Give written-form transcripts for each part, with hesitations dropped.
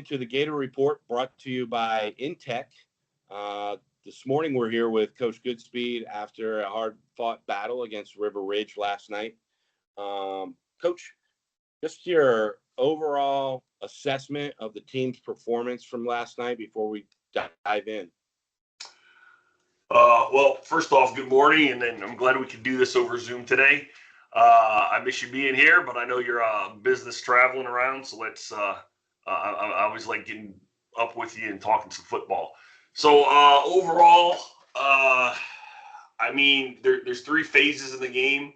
into the Gator Report, brought to you by Intech. This morning we're here with Coach Goodspeed after a hard-fought battle against River Ridge last night. Coach, just your overall assessment of the team's performance from last night before we dive in. Well, first off, good morning, and then I'm glad we could do this over Zoom today. I miss you being here, but I know you're business traveling around, so let's. I always like getting up with you and talking some football. So overall, I mean, there's three phases in the game,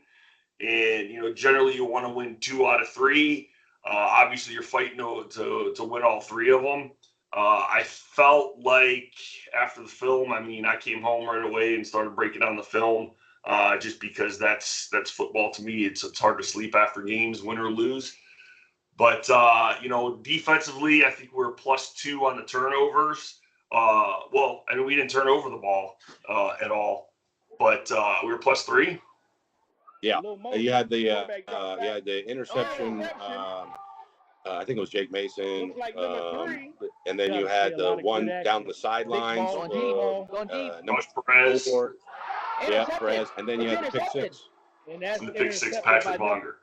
and generally you want to win 2 out of 3. Obviously, you're fighting to win all 3 of them. I felt like after the film, I came home right away and started breaking down the film, just because that's football to me. It's hard to sleep after games, win or lose. But defensively, I think we're +2 on the turnovers. We didn't turn over the ball at all, but we were +3. Yeah, you had the interception. I think it was Jake Mason, and then you had the one down the sidelines, number Perez. 4. Yeah, Perez, and then you had the pick 6. And the pick 6, Patrick Monger.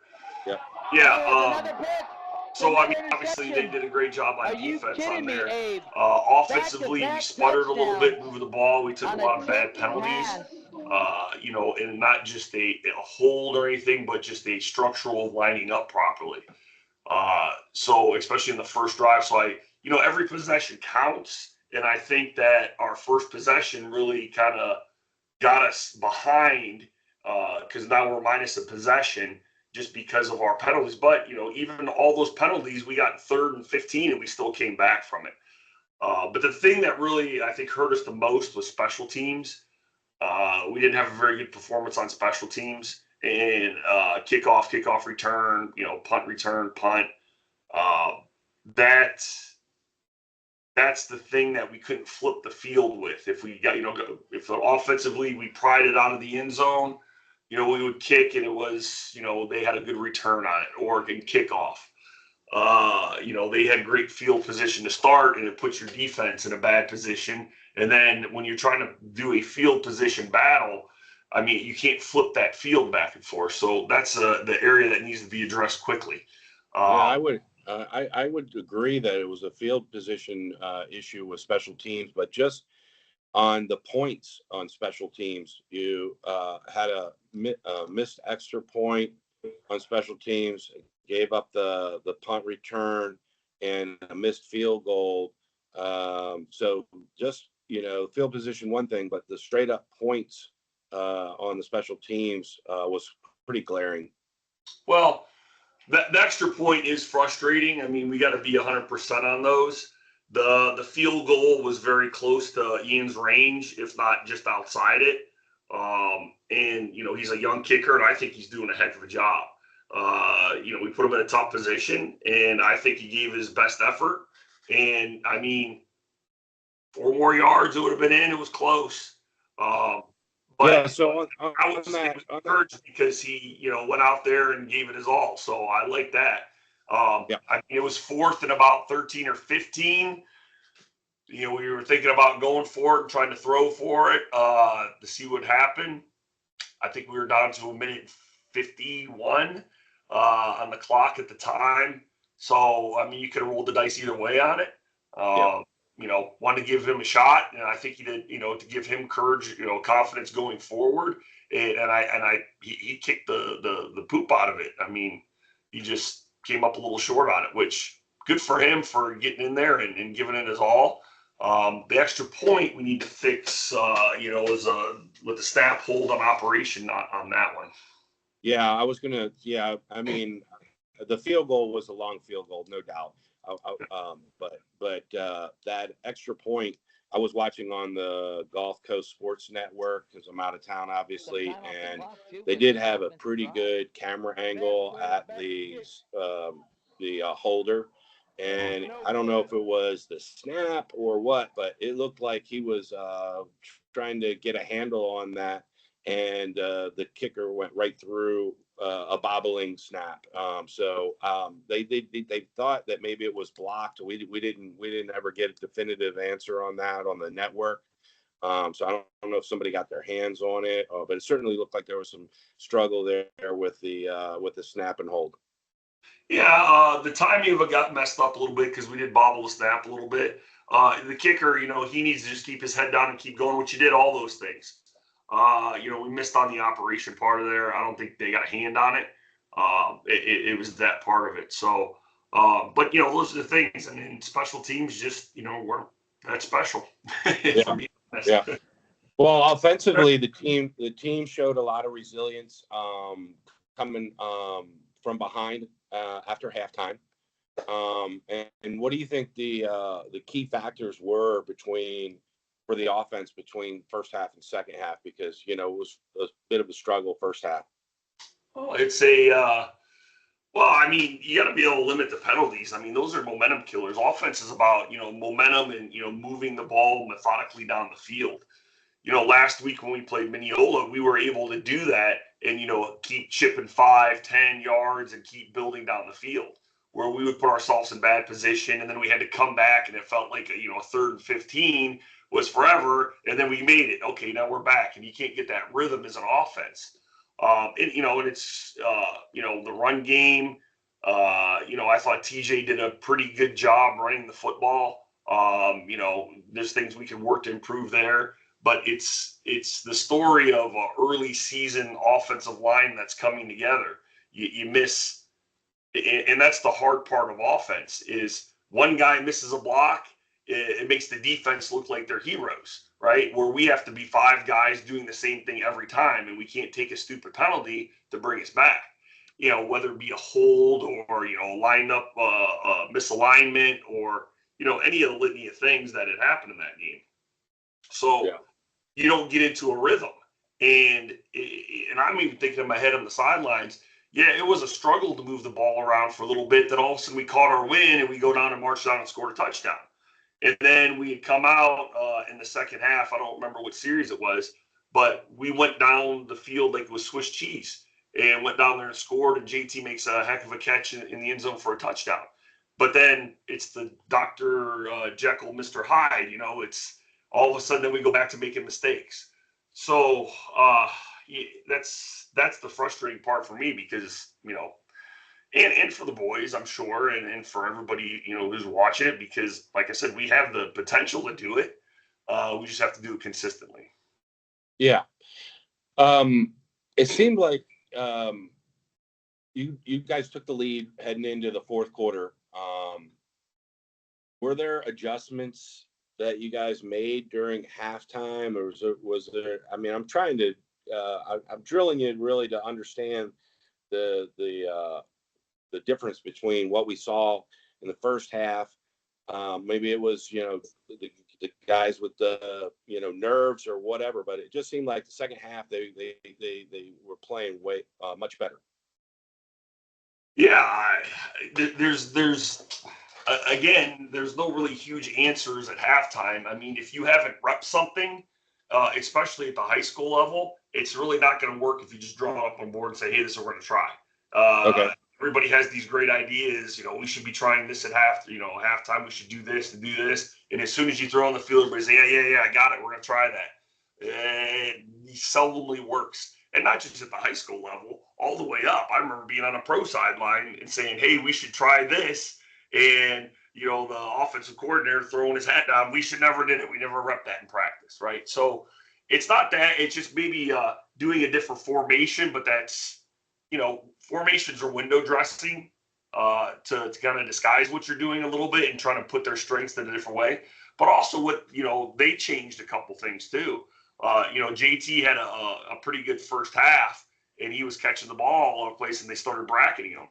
Yeah. Yeah. So, obviously they did a great job on defense on there. Offensively, we sputtered a little bit moving the ball. We took a lot of bad penalties, and not just a hold or anything, but just a structural lining up properly. So especially in the first drive. So every possession counts. And I think that our first possession really kind of got us behind, because now we're minus a possession just because of our penalties. But, even all those penalties, we got 3rd and 15 and we still came back from it. But the thing that really, I think, hurt us the most was special teams. We didn't have a very good performance on special teams. And kickoff return, punt return, punt. That's the thing that we couldn't flip the field with. If we got, if offensively we pried it out of the end zone, we would kick and it was, they had a good return on it, or in kickoff. They had great field position to start, and it puts your defense in a bad position. And then when you're trying to do a field position battle, you can't flip that field back and forth. So that's the area that needs to be addressed quickly. I would agree that it was a field position issue with special teams, but just on the points on special teams, you had a missed extra point on special teams, gave up the punt return, and a missed field goal. So just field position one thing, but the straight up points on the special teams was pretty glaring. Well, the extra point is frustrating. We got to be 100% on those. The field goal was very close to Ian's range, if not just outside it. And he's a young kicker, and I think he's doing a heck of a job. We put him in a tough position, and I think he gave his best effort. And 4 more yards, it would have been in. It was close. But yeah, so I was encouraged because he, went out there and gave it his all. So I like that. It was 4th and about 13 or 15. We were thinking about going for it and trying to throw for it to see what happened. I think we were down to 1:51 on the clock at the time. So, you could have rolled the dice either way on it. Wanted to give him a shot, and I think he did, to give him courage, confidence going forward. He kicked the poop out of it. He just came up a little short on it, which good for him for getting in there and giving it his all. The extra point we need to fix, is with the snap hold on operation on that one. Yeah, I was gonna. Yeah, the field goal was a long field goal, no doubt. But that extra point, I was watching on the Gulf Coast Sports Network because I'm out of town, obviously, and they did have a pretty good camera angle at the holder. And I don't know if it was the snap or what, but it looked like he was trying to get a handle on that, and the kicker went right through a bobbling snap. They thought that maybe it was blocked. We didn't ever get a definitive answer on that on the network. So I don't know if somebody got their hands on it, but it certainly looked like there was some struggle there with the snap and hold. Yeah, the timing of it got messed up a little bit because we did bobble the snap a little bit. The kicker, he needs to just keep his head down and keep going, which he did all those things. We missed on the operation part of there. I don't think they got a hand on it. It was that part of it. So, but those are the things. I mean, special teams just, weren't that special. Yeah. Yeah. Well, offensively, the team showed a lot of resilience coming from behind after halftime. And what do you think the key factors were for the offense between first half and second half? Because it was a bit of a struggle first half. Oh, well, I mean, you got to be able to limit the penalties. I mean, those are momentum killers. Offense is about momentum and moving the ball methodically down the field. Last week when we played Mineola, we were able to do that and, keep chipping 5-10 yards and keep building down the field, where we would put ourselves in bad position. And then we had to come back and it felt like a 3rd and 15 was forever. And then we made it. Okay, now we're back. And you can't get that rhythm as an offense. And it's, the run game. I thought TJ did a pretty good job running the football. There's things we can work to improve there. But it's the story of an early season offensive line that's coming together. You miss, and that's the hard part of offense is one guy misses a block, it makes the defense look like they're heroes, right? Where we have to be 5 guys doing the same thing every time, and we can't take a stupid penalty to bring us back. Whether it be a hold or line up misalignment or any of the litany of things that had happened in that game. So. Yeah. You don't get into a rhythm. And I'm even thinking in my head on the sidelines, yeah, it was a struggle to move the ball around for a little bit. Then all of a sudden we caught our win and we go down and march down and score a touchdown. And then we come out in the second half. I don't remember what series it was, but we went down the field like it was Swiss cheese and went down there and scored. And JT makes a heck of a catch in the end zone for a touchdown. But then it's the Dr. Jekyll, Mr. Hyde. It's all of a sudden then we go back to making mistakes. So that's the frustrating part for me because, and for the boys, I'm sure, and for everybody, who's watching it, because like I said, we have the potential to do it. We just have to do it consistently. Yeah. It seemed like you guys took the lead heading into the fourth quarter. Were there adjustments that you guys made during halftime, or was there? I mean, I'm trying to, I'm drilling in really to understand the difference between what we saw in the first half. Maybe it was, the guys with the, nerves or whatever, but it just seemed like the second half they were playing way much better. Yeah, there's again, there's no really huge answers at halftime. I mean, if you haven't repped something, especially at the high school level, it's really not going to work if you just draw it up on board and say, hey, this is what we're going to try. Okay. Everybody has these great ideas. We should be trying this at halftime. We should do this and do this. And as soon as you throw on the field, everybody say, yeah, I got it. We're going to try that. It seldomly works. And not just at the high school level, all the way up. I remember being on a pro sideline and saying, hey, we should try this. And, the offensive coordinator throwing his hat down, we should never did it. We never rep that in practice, right? So it's not that. It's just maybe doing a different formation, but that's, formations are window dressing to kind of disguise what you're doing a little bit and trying to put their strengths in a different way. But also what, they changed a couple things too. JT had a pretty good first half, and he was catching the ball all over the place, and they started bracketing him.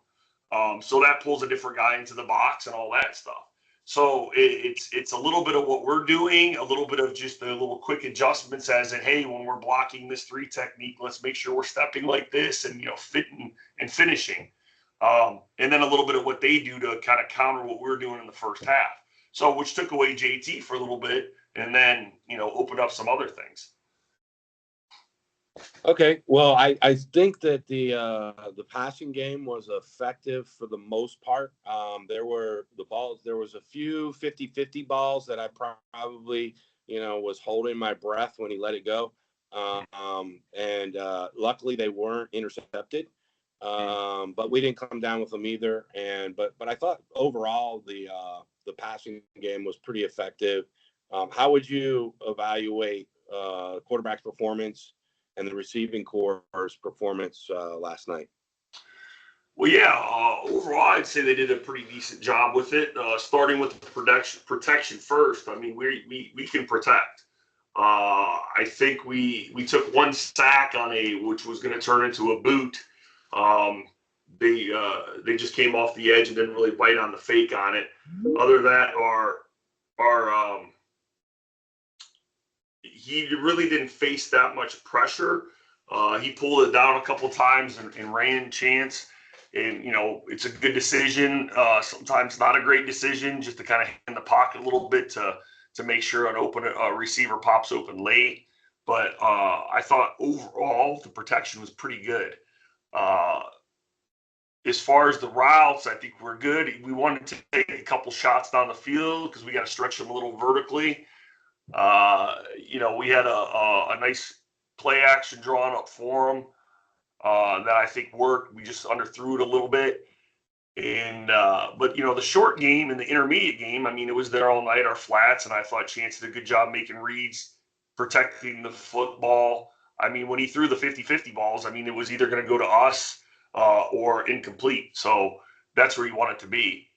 So that pulls a different guy into the box and all that stuff. So it's a little bit of what we're doing, a little bit of just the little quick adjustments as in, hey, when we're blocking this 3 technique, let's make sure we're stepping like this and, fitting and finishing. And then a little bit of what they do to kind of counter what we're doing in the first half. So which took away JT for a little bit and then, opened up some other things. Okay, well, I think that the passing game was effective for the most part. There were the balls. There was a few 50-50 balls that I probably was holding my breath when he let it go, and luckily they weren't intercepted. But we didn't come down with them either. And but I thought overall the passing game was pretty effective. How would you evaluate quarterback's performance and the receiving core's performance last night? Well, yeah, overall, I'd say they did a pretty decent job with it. Starting with the protection first. I mean, we can protect. I think we took one sack on which was going to turn into a boot. Um, they just came off the edge and didn't really bite on the fake on it. Other than that, our he really didn't face that much pressure. He pulled it down a couple times and ran chance. And, it's a good decision. Sometimes not a great decision, just to kind of in the pocket a little bit to make sure a receiver pops open late. But I thought overall the protection was pretty good. As far as the routes, I think we're good. We wanted to take a couple shots down the field because we got to stretch them a little vertically. We had a nice play action drawn up for them that I think worked. We just underthrew it a little bit. And but the short game and the intermediate game, I mean, it was there all night, our flats, and I thought Chance did a good job making reads, protecting the football. I mean, when he threw the 50-50 balls, I mean, it was either going to go to us or incomplete. So that's where you want it to be.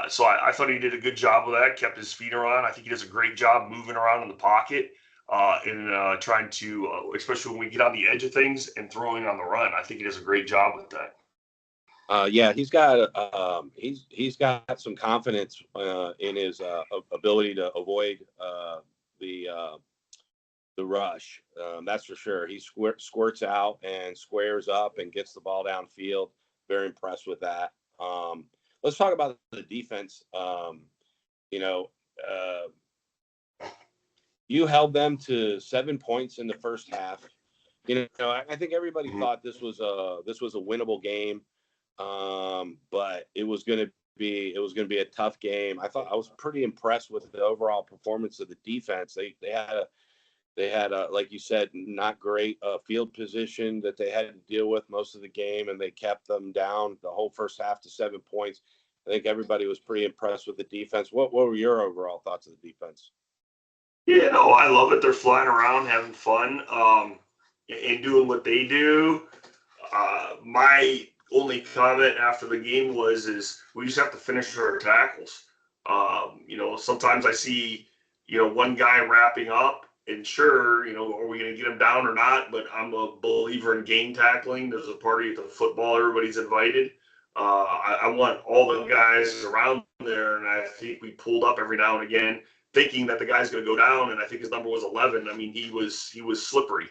So I thought he did a good job with that, kept his feet around. I think he does a great job moving around in the pocket and trying to, especially when we get on the edge of things and throwing on the run. I think he does a great job with that. Yeah, he's got some confidence in his ability to avoid the the rush. That's for sure. He squirts out and squares up and gets the ball downfield. Very impressed with that. Let's talk about the defense. You know, you held them to 7 points in the first half. I think everybody thought this was a winnable game, but it was going to be a tough game. I was pretty impressed with the overall performance of the defense. They had like you said, not great field position that they had to deal with most of the game, and they kept them down the whole first half to 7 points. I think everybody was pretty impressed with the defense. What were your overall thoughts of the defense? Yeah, no, I love it. They're flying around, having fun, and doing what they do. My only comment after the game is we just have to finish our tackles. Sometimes I see, one guy wrapping up, and sure, are we going to get him down or not? But I'm a believer in game tackling. There's a party at the football, everybody's invited. I want all the guys around there, and I think we pulled up every now and again, thinking that the guy's going to go down, and I think his number was 11. I mean, he was slippery.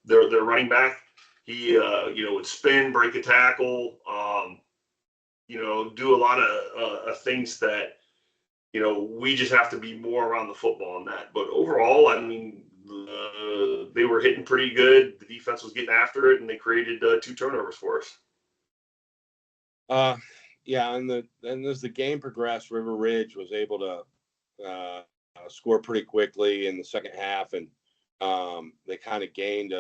Their running back, he would spin, break a tackle, do a lot of things that we just have to be more around the football on that. But overall, I mean, they were hitting pretty good. The defense was getting after it, and they created 2 turnovers for us. Yeah, and as the game progressed, River Ridge was able to score pretty quickly in the second half, and they kind of gained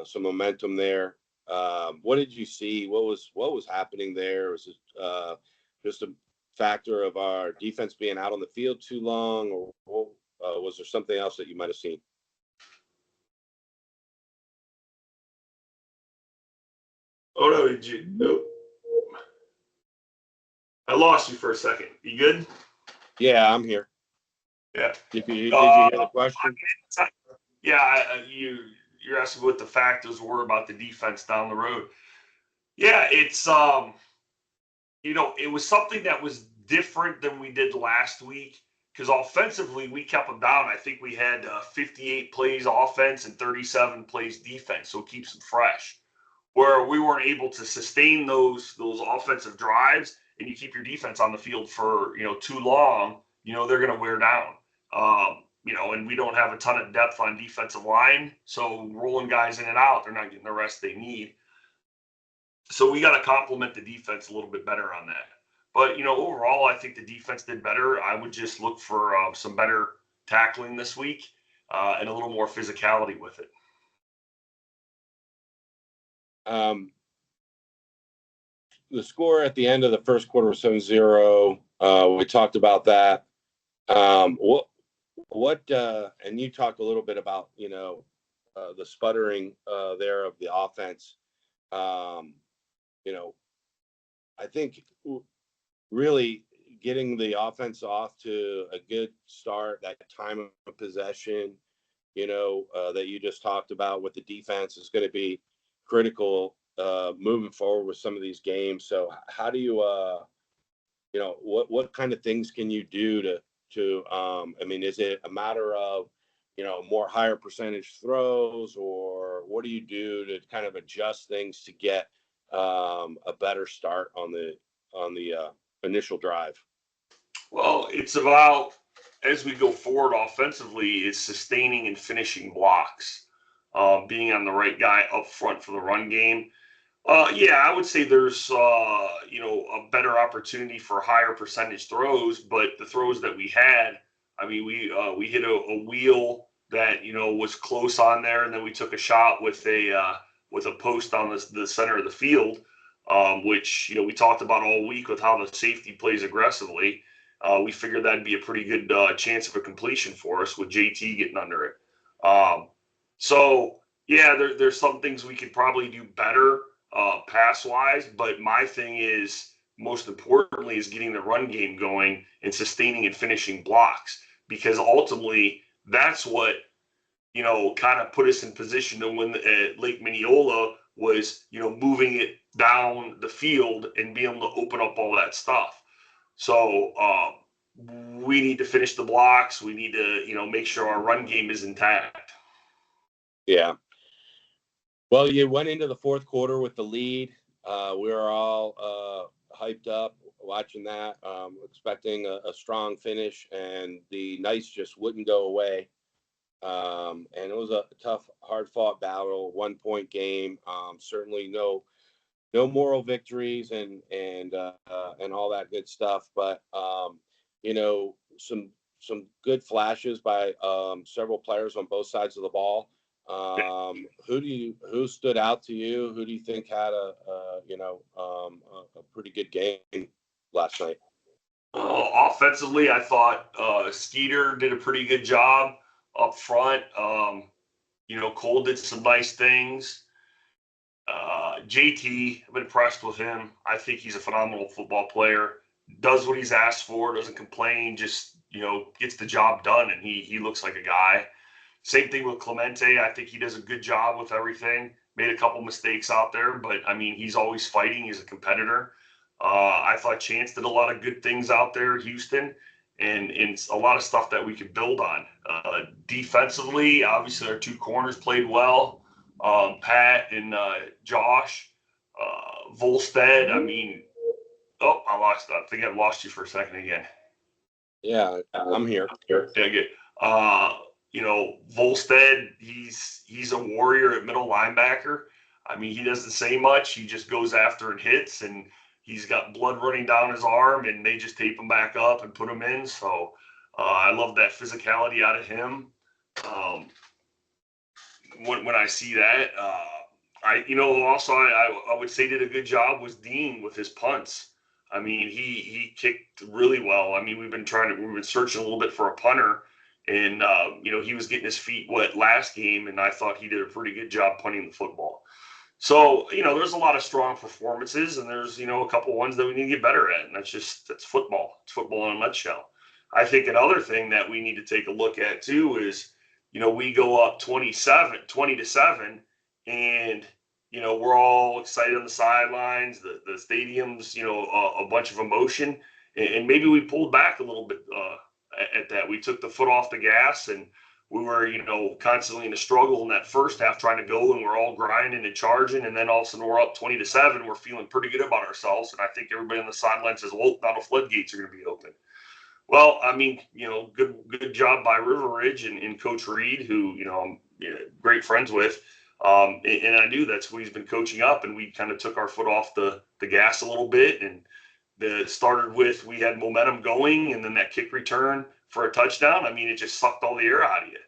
some momentum there. What did you see? What was happening there? Was it just a factor of our defense being out on the field too long, or was there something else that you might have seen? Oh no, did you? No. I lost you for a second. You good? Yeah, I'm here. Yeah. Did you hear the question? Yeah, you're asking what the factors were about the defense down the road. Yeah, it's it was something that was different than we did last week because offensively we kept them down. I think we had 58 plays offense and 37 plays defense, so it keeps them fresh. Where we weren't able to sustain those offensive drives, and you keep your defense on the field for too long, they're going to wear down. and we don't have a ton of depth on defensive line. So rolling guys in and out, they're not getting the rest they need. So we got to complement the defense a little bit better on that. But, overall, I think the defense did better. I would just look for some better tackling this week and a little more physicality with it. The score at the end of the first quarter was 7-0. We talked about that. And you talked a little bit about, the sputtering there of the offense. I think really getting the offense off to a good start, that time of possession, that you just talked about with the defense is going to be critical moving forward with some of these games. So how do you, what kind of things can you do to is it a matter of, more higher percentage throws, or what do you do to kind of adjust things to get a better start on the initial drive? Well, it's about, as we go forward offensively, it's sustaining and finishing blocks, being on the right guy up front for the run game. Yeah, I would say there's a better opportunity for higher percentage throws, but the throws that we had, we hit a wheel that was close on there, and then we took a shot with a post on the center of the field, which we talked about all week with how the safety plays aggressively. We figured that'd be a pretty good chance of a completion for us with JT getting under it. So yeah, there's some things we could probably do better pass wise, but my thing is most importantly is getting the run game going and sustaining and finishing blocks, because ultimately that's what kind of put us in position to win at Lake Mineola, was moving it down the field and being able to open up all that stuff. So we need to finish the blocks. We need to make sure our run game is intact. Yeah. Well, you went into the fourth quarter with the lead. We were all hyped up watching that, expecting a strong finish, and the Knights just wouldn't go away. And it was a tough, hard-fought battle, 1-point game. Certainly no moral victories and all that good stuff, but some good flashes by several players on both sides of the ball. Who stood out to you? Who do you think had a pretty good game last night? Offensively, I thought Skeeter did a pretty good job up front. Cole did some nice things. JT, I've been impressed with him. I think he's a phenomenal football player. Does what he's asked for, doesn't complain, just gets the job done, and he looks like a guy. Same thing with Clemente. I think he does a good job with everything. Made a couple mistakes out there, but he's always fighting. He's a competitor. I thought Chance did a lot of good things out there, Houston, and a lot of stuff that we could build on. Defensively, obviously our two corners played well. Pat and Josh, Volstead. I think I lost you for a second again. Yeah, I'm here. Yeah, good. Volstead, he's a warrior at middle linebacker. He doesn't say much. He just goes after and hits, and he's got blood running down his arm, and they just tape him back up and put him in. So I love that physicality out of him. When I see that, I would say did a good job was Dean with his punts. He kicked really well. We've been searching a little bit for a punter, and he was getting his feet wet last game, and I thought he did a pretty good job punting the football. So there's a lot of strong performances, and there's a couple ones that we need to get better at, and that's football. It's football in a nutshell. I think another thing that we need to take a look at too is we go up 20-7, and we're all excited on the sidelines. The stadium's a bunch of emotion, and maybe we pulled back a little bit at that. We took the foot off the gas, and we were constantly in a struggle in that first half trying to go, and we're all grinding and charging, and then all of a sudden we're up 20-7. We're feeling pretty good about ourselves, and I think everybody on the sideline says, well, now the floodgates are going to be open. Well, I mean, good job by River Ridge and Coach Reed, who I'm great friends with. And I knew that's who he's been coaching up, and we kind of took our foot off the gas a little bit, and the started with we had momentum going, and then that kick return for a touchdown. I mean, it just sucked all the air out of you. Yeah.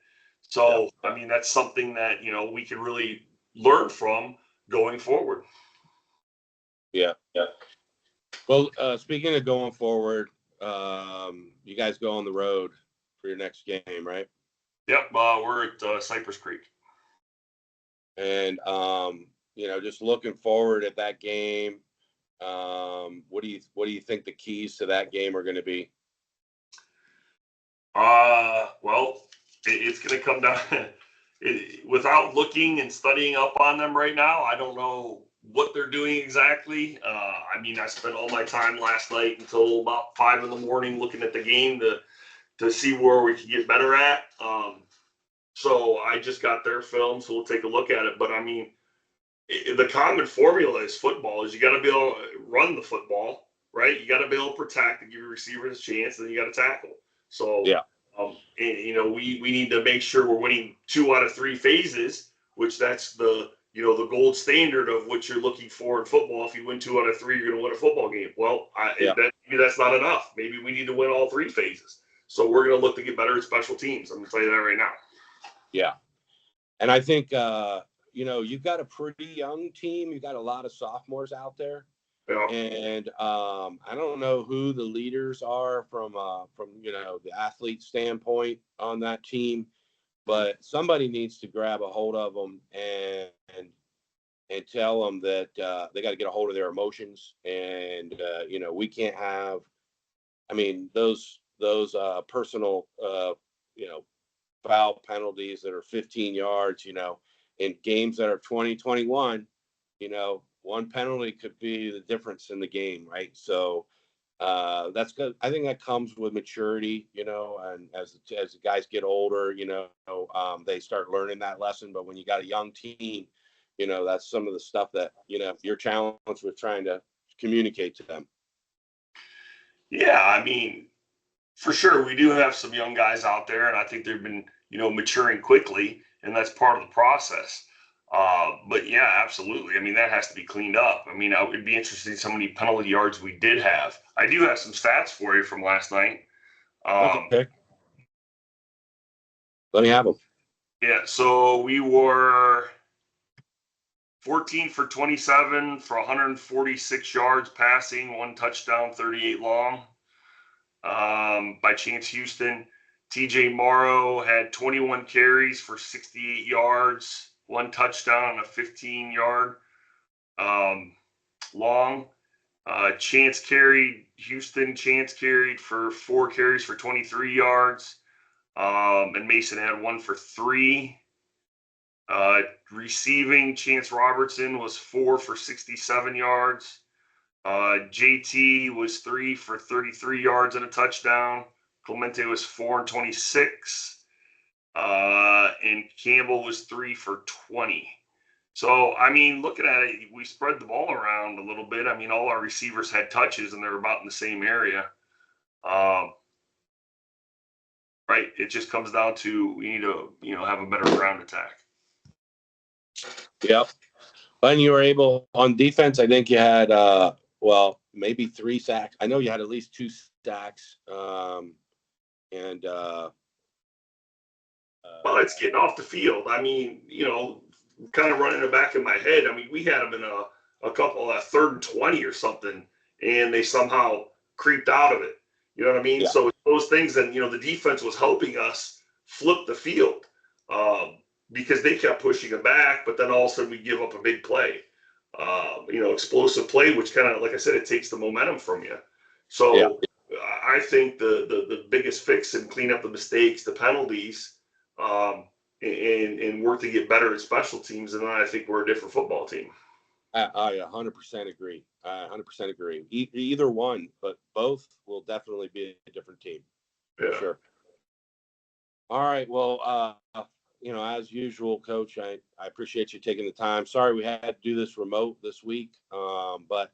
So, I mean, that's something that we can really learn from going forward. Yeah. Yeah. Well, speaking of going forward, you guys go on the road for your next game, right? Yep. We're at Cypress Creek. And just looking forward at that game, what do you think the keys to that game are going to be? Well, it's going to come down without looking and studying up on them right now. I don't know what they're doing exactly. I mean, I spent all my time last night until about 5 in the morning looking at the game to see where we could get better at. So I just got their film, so we'll take a look at it. But I mean, the common formula is football is you got to be able to run the football, right? You got to be able to protect and give your receivers a chance, and then you got to tackle. So, Yeah. we need to make sure we're winning 2 out of 3 phases, which that's the gold standard of what you're looking for in football. If you win 2 out of 3, you're going to win a football game. Well, Yeah. maybe that's not enough. Maybe we need to win all 3 phases. So we're going to look to get better at special teams. I'm going to tell you that right now. Yeah. And I think, you've got a pretty young team. You've got a lot of sophomores out there. Yeah. And I don't know who the leaders are from the athlete standpoint on that team, but somebody needs to grab a hold of them and tell them that they got to get a hold of their emotions. And we can't have, I mean, those personal foul penalties that are 15 yards, in games that are 2021, one penalty could be the difference in the game, right? So that's good. I think that comes with maturity, and as the guys get older, they start learning that lesson. But when you got a young team, that's some of the stuff that you're challenged with trying to communicate to them. Yeah, I mean, for sure, we do have some young guys out there, and I think they've been, maturing quickly, and that's part of the process. But yeah, absolutely. I mean, that has to be cleaned up. I mean, it'd be interesting to see how many penalty yards we did have. I do have some stats for you from last night. Okay, let me have them. Yeah, so we were 14 for 27 for 146 yards passing, 1 touchdown, 38 long. By Chance Houston. TJ Morrow had 21 carries for 68 yards, 1 touchdown, a 15-yard long. Chance carried for 4 carries for 23 yards. And Mason had 1 for 3. Receiving, Chance Robertson was 4 for 67 yards. JT was 3 for 33 yards and a touchdown. Clemente was 4 and 26. And Campbell was 3 for 20. So, I mean, looking at it, we spread the ball around a little bit. I mean, all our receivers had touches, and they're about in the same area. Right. It just comes down to we need to, have a better ground attack. Yep. And you were able on defense. I think you had maybe 3 sacks. I know you had at least 2 sacks. And Well, it's getting off the field. I mean, kind of running it back in my head. I mean, we had them in a couple of 3rd and 20 or something, and they somehow creeped out of it. You know what I mean? Yeah. So those things, and the defense was helping us flip the field because they kept pushing them back, but then all of a sudden we give up a big play. Explosive play, which kind of, like I said, it takes the momentum from you. So Yeah. I think the biggest fix and clean up the mistakes, the penalties, and work to get better at special teams, and then I think we're a different football team. I 100% agree. I 100% agree. Either one, but both will definitely be a different team. For sure. All right. Well, as usual, Coach, I appreciate you taking the time. Sorry we had to do this remote this week, but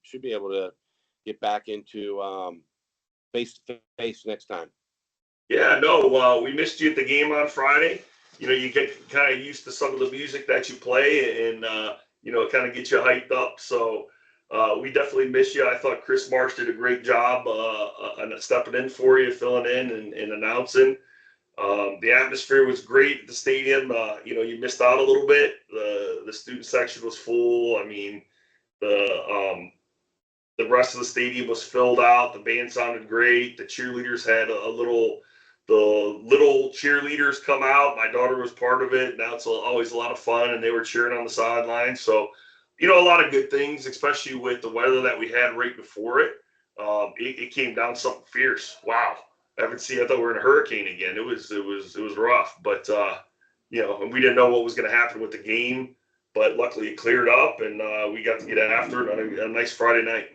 should be able to get back into face to face next time. Yeah, no, we missed you at the game on Friday. You get kind of used to some of the music that you play, and it kind of gets you hyped up. So we definitely miss you. I thought Chris Marsh did a great job stepping in for you, filling in, and announcing. The atmosphere was great at the stadium. You missed out a little bit. The student section was full. I mean, the rest of the stadium was filled out. The band sounded great. The cheerleaders had the little cheerleaders come out. My daughter was part of it. Now it's always a lot of fun, and they were cheering on the sidelines. So, a lot of good things, especially with the weather that we had right before it. It came down something fierce. Wow, I thought we were in a hurricane again. It was rough, but and we didn't know what was going to happen with the game. But luckily, it cleared up, and we got to get after it on a nice Friday night.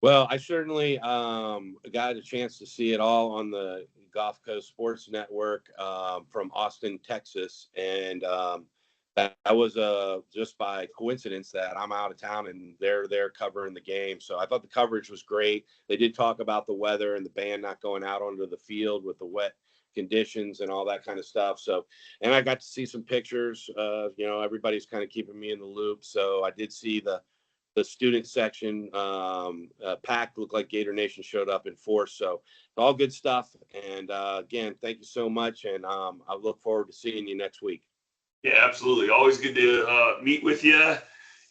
Well, I certainly got a chance to see it all on the Gulf Coast Sports Network from Austin, Texas, and that was just by coincidence that I'm out of town and they're there covering the game. So I thought the coverage was great. They did talk about the weather and the band not going out onto the field with the wet conditions and all that kind of stuff. So, and I got to see some pictures. Everybody's kind of keeping me in the loop. So I did see the student section packed. Looked like Gator Nation showed up in force. So all good stuff. And again, thank you so much. And I look forward to seeing you next week. Yeah, absolutely. Always good to meet with you.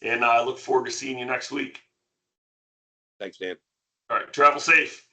And I look forward to seeing you next week. Thanks, Dan. All right. Travel safe.